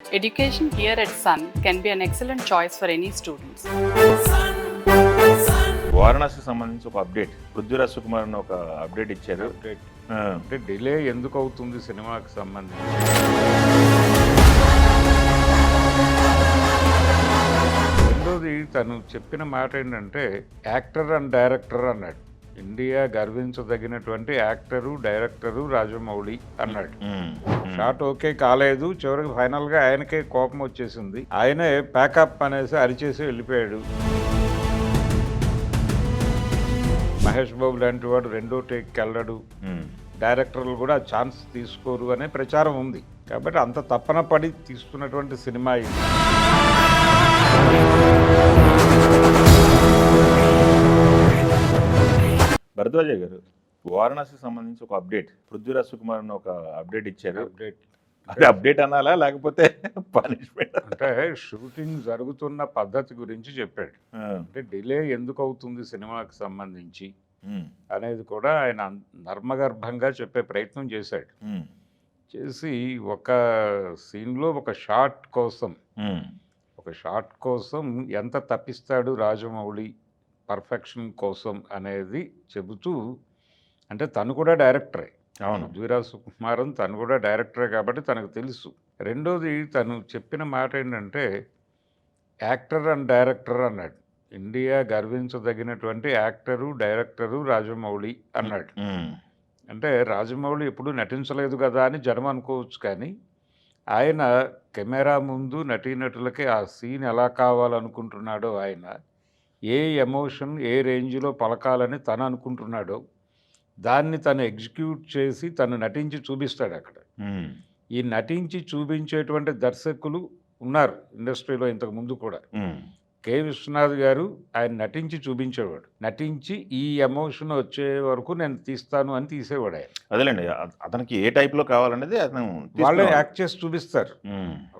Education here at Sun can be an excellent choice for any students. వారణాసికి సంబంధించి ఒక update Prithviraj Sukumar అని ఒక update ఇచ్చారు. అంటే డిలే ఎందుకు అవుతుంది సినిమాకి సంబంధించి? రెండోది తను చెప్పిన మాట ఏంటంటే యాక్టర్ అండ్ డైరెక్టర్ అన్నాడు. ఇండియా గర్వించదగినటువంటి యాక్టరు డైరెక్టరు రాజమౌళి అన్నాడు. షాట్ ఓకే కాలేదు, చివరికి ఫైనల్గా ఆయనకే కోపం వచ్చేసింది. ఆయనే ప్యాకప్ అనేసి అరిచేసి వెళ్ళిపోయాడు. మహేష్ బాబు లాంటి వాడు రెండో టేక్కి వెళ్ళడు, డైరెక్టర్లు కూడా ఛాన్స్ తీసుకోరు అనే ప్రచారం ఉంది. కాబట్టి అంత తప్పన పడి తీస్తున్నటువంటి సినిమా ఇది. భరద్వాజ గారు, వారణాసికి సంబంధించి ఒక అప్డేట్ పృథ్వీరాజ్ సుకుమార్ అని ఒక అప్డేట్ ఇచ్చారు. అదే అప్డేట్ అనాలా లేకపోతే పనిష్మెంట్? అంటే షూటింగ్ జరుగుతున్న పద్ధతి గురించి చెప్పాడు. అంటే డిలే ఎందుకు అవుతుంది సినిమాకి సంబంధించి అనేది కూడా ఆయన నర్మగర్భంగా చెప్పే ప్రయత్నం చేశాడు. చేసి ఒక సీన్లో ఒక షాట్ కోసం ఎంత తప్పిస్తాడు రాజమౌళి పర్ఫెక్షన్ కోసం అనేది చెబుతూ, అంటే తను కూడా డైరెక్టరే. అవును, పృథ్వీరాజ్ సుకుమారన్ తను కూడా డైరెక్టరే కాబట్టి తనకు తెలుసు. రెండోది తను చెప్పిన మాట ఏంటంటే యాక్టర్ అండ్ డైరెక్టర్ అన్నాడు. ఇండియా గర్వించదగినటువంటి యాక్టరు డైరెక్టరు రాజమౌళి అన్నాడు. అంటే రాజమౌళి ఎప్పుడూ నటించలేదు కదా అని జనం అనుకోవచ్చు, కానీ ఆయన కెమెరా ముందు నటీనటులకి ఆ సీన్ ఎలా కావాలనుకుంటున్నాడో, ఆయన ఏ ఎమోషన్ ఏ రేంజ్లో పలకాలని తను అనుకుంటున్నాడో దాన్ని తను ఎగ్జిక్యూట్ చేసి తను నటించి చూపిస్తాడు అక్కడ. ఈ నటించి చూపించేటువంటి దర్శకులు ఉన్నారు ఇండస్ట్రీలో ఇంతకు ముందు కూడా. కె విశ్వనాథ్ గారు ఆయన నటించి చూపించేవాడు. నటించి ఈ ఎమోషన్ వచ్చే వరకు నేను తీస్తాను అని తీసేవాడు ఆయన. అదేలేండి, అతనికి ఏ టైప్లో కావాలనేది అతను వాళ్ళే యాక్ట్ చేసి చూపిస్తారు.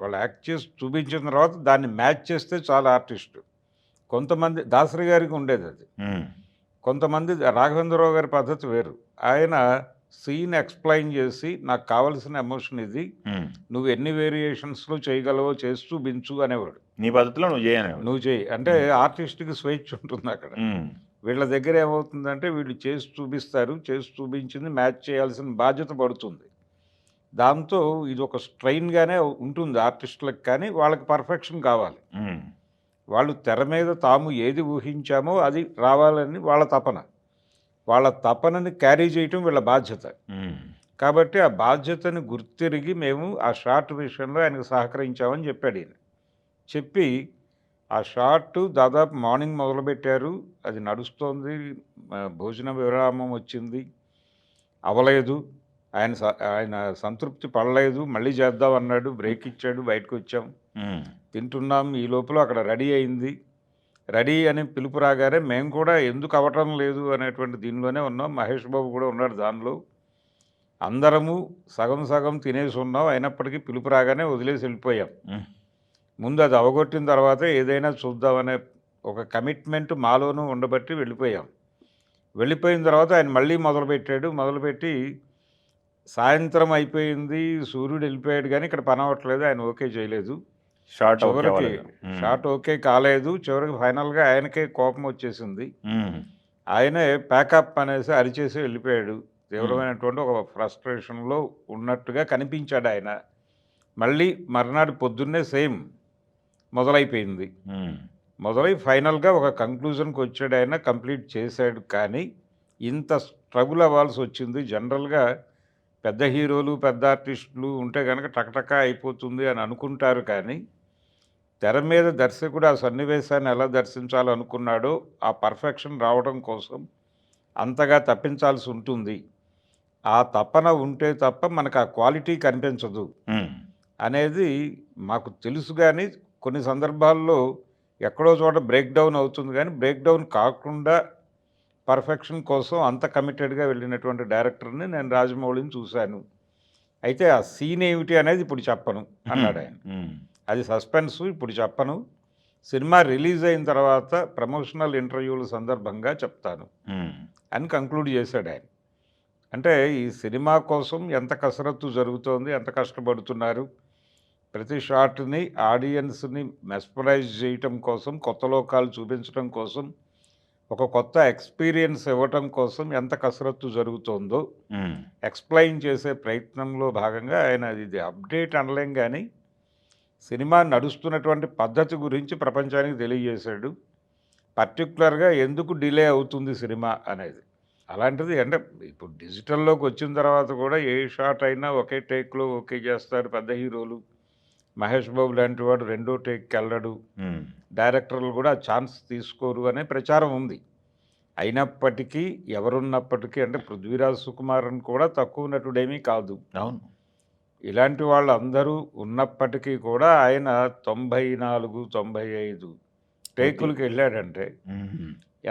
వాళ్ళు యాక్ట్ చేసి చూపించిన తర్వాత దాన్ని మ్యాచ్ చేస్తే చాలా ఆర్టిస్టు. కొంతమంది దాసరి గారికి ఉండేది అది. కొంతమంది రాఘవేంద్రరావు గారి పద్ధతి వేరు. ఆయన సీన్ ఎక్స్ప్లెయిన్ చేసి నాకు కావలసిన ఎమోషన్ ఇది, నువ్వు ఎన్ని వేరియేషన్స్లో చేయగలవో చేసి చూపించు అనేవాడు. నీ పద్ధతిలో నువ్వు చేయి అంటే ఆర్టిస్ట్కి స్వేచ్ఛ ఉంటుంది అక్కడ. వీళ్ళ దగ్గర ఏమవుతుందంటే వీళ్ళు చేసి చూపిస్తారు, చేసి చూపించింది మ్యాచ్ చేయాల్సిన బాధ్యత పడుతుంది. దాంతో ఇది ఒక స్ట్రెయిన్గానే ఉంటుంది ఆర్టిస్టులకు, కానీ వాళ్ళకి పర్ఫెక్షన్ కావాలి. వాళ్ళు తెర మీద తాము ఏది ఊహించామో అది రావాలని వాళ్ళ తపనని క్యారీ చేయటం వీళ్ళ బాధ్యత. కాబట్టి ఆ బాధ్యతని గుర్తిరిగి మేము ఆ షాట్ విషయంలో ఆయనకు సహకరించామని చెప్పాడు ఈయన. చెప్పి ఆ షాట్ దాదాపు మార్నింగ్ మొదలుపెట్టారు, అది నడుస్తోంది, భోజన విరామం వచ్చింది, అవలేదు, ఆయన సంతృప్తి పడలేదు, మళ్ళీ చేద్దాం అన్నాడు, బ్రేక్ ఇచ్చాడు, బయటకు వచ్చాం, తింటున్నాం. ఈ లోపల అక్కడ రెడీ అయింది. రెడీ అని పిలుపు రాగానే మేము కూడా ఎందుకు అవ్వటం లేదు అనేటువంటి దీనిలోనే ఉన్నాం. మహేష్ బాబు కూడా ఉన్నాడు దానిలో. అందరము సగం సగం తినేసి ఉన్నాం, అయినప్పటికీ పిలుపు రాగానే వదిలేసి వెళ్ళిపోయాం. ముందు అది అవగొట్టిన తర్వాత ఏదైనా చూద్దామనే ఒక కమిట్మెంట్ మాలోనూ ఉండబట్టి వెళ్ళిపోయాం. వెళ్ళిపోయిన తర్వాత ఆయన మళ్ళీ మొదలుపెట్టి సాయంత్రం అయిపోయింది, సూర్యుడు వెళ్ళిపోయాడు, కానీ ఇక్కడ పని అవ్వట్లేదు, ఆయన ఓకే చేయలేదు. షాట్ ఓకే కాలేదు, చివరికి ఫైనల్గా ఆయనకే కోపం వచ్చేసింది. ఆయనే ప్యాకప్ అనేసి అరిచేసి వెళ్ళిపోయాడు. తీవ్రమైనటువంటి ఒక ఫ్రస్ట్రేషన్లో ఉన్నట్టుగా కనిపించాడు ఆయన. మళ్ళీ మర్నాడు పొద్దున్నే సేమ్ మొదలైపోయింది. మొదలై ఫైనల్గా ఒక కంక్లూజన్కి వచ్చాడు ఆయన, కంప్లీట్ చేశాడు. కానీ ఇంత స్ట్రగుల్ అవ్వాల్సి వచ్చింది. జనరల్గా పెద్ద హీరోలు పెద్ద ఆర్టిస్టులు ఉంటే కనుక టకటకా అయిపోతుంది అని అనుకుంటారు, కానీ తెర మీద దర్శకుడు ఆ సన్నివేశాన్ని ఎలా దర్శించాలనుకున్నాడో ఆ పర్ఫెక్షన్ రావడం కోసం అంతగా తప్పించాల్సి ఉంటుంది. ఆ తపన ఉంటే తప్ప మనకు ఆ క్వాలిటీ కనిపించదు అనేది మాకు తెలుసు. కానీ కొన్ని సందర్భాల్లో ఎక్కడో చోట బ్రేక్ డౌన్ అవుతుంది, కానీ బ్రేక్ డౌన్ కాకుండా పర్ఫెక్షన్ కోసం అంత కమిటెడ్గా వెళ్ళినటువంటి డైరెక్టర్ని నేను రాజమౌళిని చూశాను. అయితే ఆ సీన్ ఏమిటి అనేది ఇప్పుడు చెప్పను అన్నాడు ఆయన. అది సస్పెన్స్, ఇప్పుడు చెప్పను, సినిమా రిలీజ్ అయిన తర్వాత ప్రమోషనల్ ఇంటర్వ్యూల సందర్భంగా చెప్తాను అని కంక్లూడ్ చేశాడు ఆయన. అంటే ఈ సినిమా కోసం ఎంత కసరత్తు జరుగుతోంది, ఎంత కష్టపడుతున్నారు, ప్రతి షాట్ని ఆడియన్స్ని మెస్పరైజ్ చేయటం కోసం, కొత్త లోకాలు చూపించడం కోసం, ఒక కొత్త ఎక్స్పీరియన్స్ ఇవ్వటం కోసం ఎంత కసరత్తు జరుగుతోందో ఎక్స్ప్లెయిన్ చేసే ప్రయత్నంలో భాగంగా ఆయన ఇది అప్డేట్ అనలేం కానీ సినిమా నడుస్తున్నటువంటి పద్ధతి గురించి ప్రపంచానికి తెలియజేశాడు. పర్టికులర్గా ఎందుకు డిలే అవుతుంది సినిమా అనేది. అలాంటిది అంటే ఇప్పుడు డిజిటల్లోకి వచ్చిన తర్వాత కూడా ఏ షాట్ అయినా ఒకే టేక్లో ఓకే చేస్తారు పెద్ద హీరోలు. మహేష్ బాబు లాంటి వాడు రెండో టేక్కి వెళ్ళడు, డైరెక్టర్లు కూడా ఛాన్స్ తీసుకోరు అనే ప్రచారం ఉంది. అయినప్పటికీ ఎవరున్నప్పటికీ అంటే పృథ్వీరాజ్ సుకుమారన్ కూడా తక్కువ నటుడేమీ కాదు. అవును, ఇలాంటి వాళ్ళందరూ ఉన్నప్పటికీ కూడా ఆయన 94, 95 టేకులకి వెళ్ళాడంటే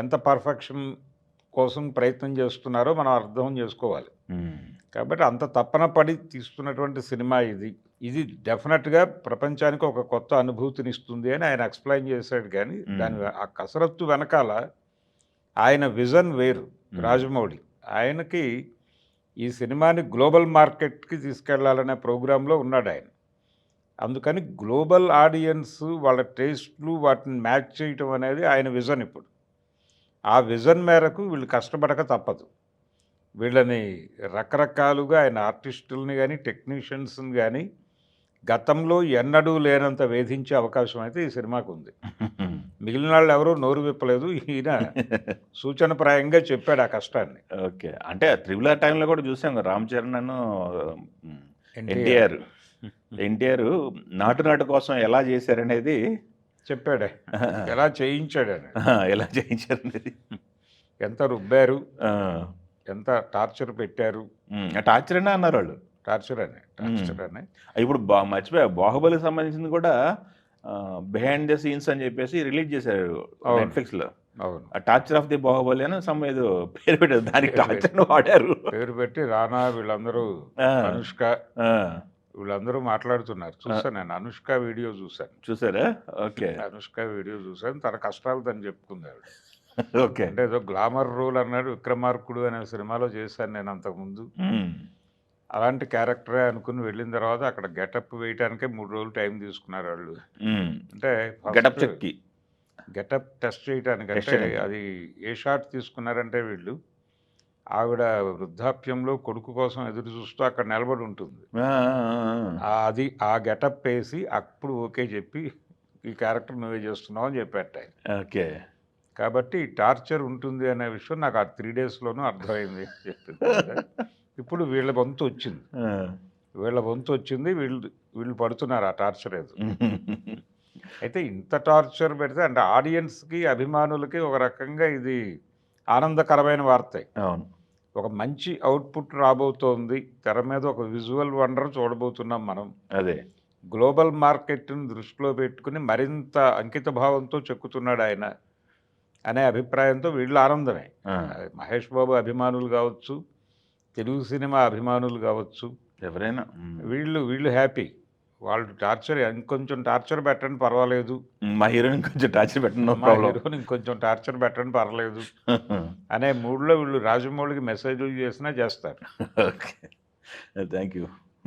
ఎంత పర్ఫెక్షన్ కోసం ప్రయత్నం చేస్తున్నారో మనం అర్థం చేసుకోవాలి. కాబట్టి అంత తపన పడి తీస్తున్నటువంటి సినిమా ఇది డెఫినెట్గా ప్రపంచానికి ఒక కొత్త అనుభూతినిస్తుంది అని ఆయన ఎక్స్ప్లెయిన్ చేశాడు. కానీ దాని ఆ కసరత్తు వెనకాల ఆయన విజన్ వేరు. రాజమౌళి ఆయనకి ఈ సినిమాని గ్లోబల్ మార్కెట్కి తీసుకెళ్లాలనే ప్రోగ్రాంలో ఉన్నాడు ఆయన. అందుకని గ్లోబల్ ఆడియన్స్ వాళ్ళ టేస్ట్లు వాటిని మ్యాచ్ చేయటం అనేది ఆయన విజన్. ఇప్పుడు ఆ విజన్ మేరకు వీళ్ళు కష్టపడక తప్పదు. వీళ్ళని రకరకాలుగా ఆయన ఆర్టిస్టులని కానీ టెక్నీషియన్స్ని కానీ గతంలో ఎన్నడూ లేనంత వేధించే అవకాశం అయితే ఈ సినిమాకు ఉంది. మిగిలిన వాళ్ళు ఎవరూ నోరు విప్పలేదు, ఈయన సూచనప్రాయంగా చెప్పాడు ఆ కష్టాన్ని. ఓకే, అంటే త్రిబుల్ ఆర్ టైంలో కూడా చూసాం రామ్ చరణ్ ఎన్టీఆర్ నాటు కోసం ఎలా చేశారనేది చెప్పాడే, ఎలా చేయించాడని, ఎలా చేయించారనేది, ఎంత రుబ్బారు, ఎంత టార్చర్ పెట్టారు. టార్చర్ అనే అన్నారు వాళ్ళు. టార్చర్ అని ఇప్పుడు మర్చిపోయా, బాహుబలికి సంబంధించింది కూడా బిహైండ్ ద సీన్స్ అని చెప్పేసి రిలీజ్ చేశారు నెట్ఫ్లిక్స్లో. అవును, టార్చర్ ఆఫ్ ది బాహుబలి అని ఏదో పేరు పెట్టారు, దానికి టార్చర్ వాడారు. పేరు పెట్టి రానా వీళ్ళందరూ, అనుష్క వీళ్ళందరూ మాట్లాడుతున్నారు. చూసాను నేను, అనుష్క వీడియో చూసారా? ఓకే, అనుష్క వీడియో చూసాను. తన కష్టాలు తను చెప్పుకున్నాడు. ఓకే, అంటే ఏదో గ్లామర్ రోల్ అన్నాడు. విక్రమార్కుడు అనే సినిమాలో చేశాను నేను అంతకుముందు. అలాంటి క్యారెక్టరే అనుకుని వెళ్ళిన తర్వాత అక్కడ గెటప్ వేయటానికే 3 రోజులు టైం తీసుకున్నారు వాళ్ళు. అంటే గెటప్ టెస్ట్ చేయడానికి. అంటే అది ఏ షాట్ తీసుకున్నారంటే వీళ్ళు ఆవిడ వృద్ధాప్యంలో కొడుకు కోసం ఎదురు చూస్తూ అక్కడ నిలబడి ఉంటుంది. అది ఆ గెటప్ వేసి అప్పుడు ఓకే చెప్పి ఈ క్యారెక్టర్ నువ్వే చేస్తున్నావు అని చెప్పాట. ఓకే, కాబట్టి టార్చర్ ఉంటుంది అనే విషయం నాకు ఆ 3 డేస్లోనూ అర్థమైంది. ఇప్పుడు వీళ్ళ వంతు వచ్చింది, వీళ్ళు పడుతున్నారు ఆ టార్చర్ ఏదో. అయితే ఇంత టార్చర్ పెడితే అంటే ఆడియన్స్కి, అభిమానులకి ఒక రకంగా ఇది ఆనందకరమైన వార్తే. అవును, ఒక మంచి అవుట్పుట్ రాబోతోంది. తెర మీద ఒక విజువల్ వండర్ చూడబోతున్నాం మనం. అదే గ్లోబల్ మార్కెట్ని దృష్టిలో పెట్టుకుని మరింత అంకిత భావంతో చెక్కుతున్నాడు ఆయన అనే అభిప్రాయంతో వీళ్ళు ఆనందమే. మహేష్ బాబు అభిమానులు కావచ్చు, తెలుగు సినిమా అభిమానులు కావచ్చు, ఎవరైనా వీళ్ళు హ్యాపీ. వాళ్ళు టార్చర్ ఇంకొంచెం టార్చర్ పెట్టండి పర్వాలేదు, మా హీరోని కొంచెం టార్చర్ పెట్టండి, ఇంకొంచెం టార్చర్ పెట్టండి పర్వాలేదు అనే మూడ్లో వీళ్ళు రాజమౌళికి మెసేజ్లు చేసినా చేస్తారు. Okay, thank you.